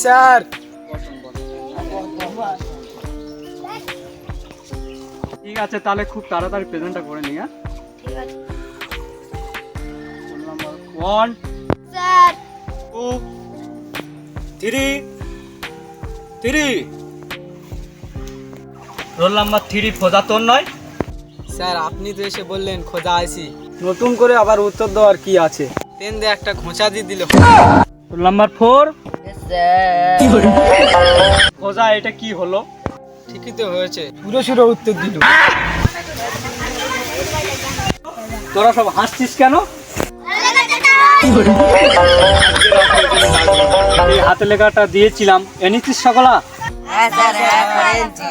Sir ঠিক আছে, তাহলে খুব তাড়াতাড়ি প্রেজেন্টটা করে নি। হ্যাঁ, ঠিক আছে roll number 1 sir. 2 3 3 roll number 3 খোঁজা তোর নয়? স্যার আপনি তো এসে বললেন খোঁজা আইসি, নতুন করে আবার উত্তর দেওয়ার কি আছে? তেন দিয়ে একটা খোঁচা দিয়ে দিল। রোল নাম্বার 4 স্যার খোঁজা, এটা কি হলো? ঠিকই তো হয়েছে, পুরো সুরো উত্তর দিল। তোরা সব হাসছিস কেন? এই হাতে লেখাটা দিয়েছিলাম, এনেছিস সকলা? হ্যাঁ স্যার, হ্যাঁ করেছি।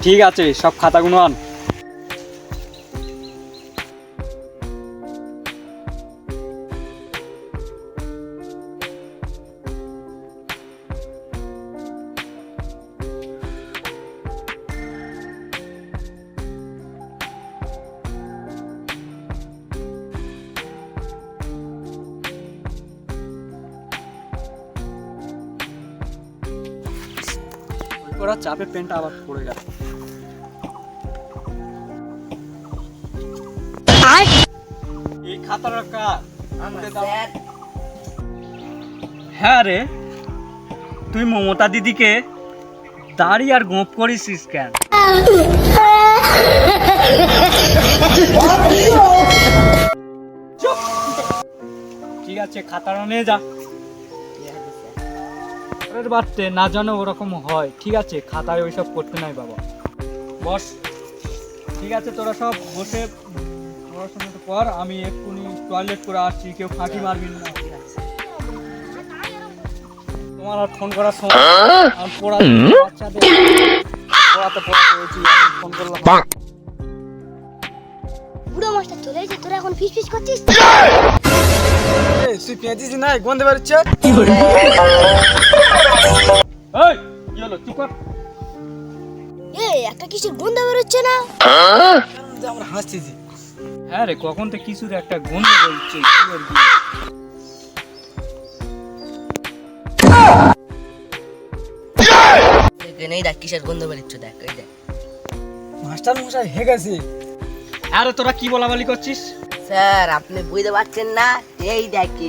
ঠিক আছে, সব খাতাগুলো আন। ওরা চাপে পেনটা আবার পড়ে গেল। এই খাতাটা কার? স্যার হ্যাঁ রে, তুই মমতা দিদিকে দাড়ি আর গোঁপ করিস কেন? চুপ! ঠিক আছে, খাতাটা নিয়ে যা। পরের বারতে না জানো ওরকম হয়, ঠিক আছে? খাতায় ওইসব করতে নাই বাবা। বস, ঠিক আছে, তোরা সব বসে পড়াশোনাটা কর, আমি এক্ষুনি টয়লেট করে আসছি, কেউ ফাঁকি মারবি না। তোমার আর ফোন করার সময় আমি বাচ্চাদের পড়াতে হয়েছি, ফোন করলাম। বুড়ো মাস্টার চলে এসে তোরা এখন ফিস ফিস করছিস? তুই পেঁচিস না, গন্ধে বেরোচ্ছে। এই, কি হলো? চুপ কর। একটা কিছু গন্ধ বেরোচ্ছে না? আমরা হাসতেছি। হ্যাঁ রে, কখন থেকে কিছুর একটা গন্ধ বলছে। এখানেই দেখ কিসের গন্ধ বেরোচ্ছে, দেখ এই দেখ। মাস্টার মশাই হে গেছে। আরে তোরা কি বলাবলি করছিস? স্যার আপনি বুঝতে পারছেন না, এই দেখি।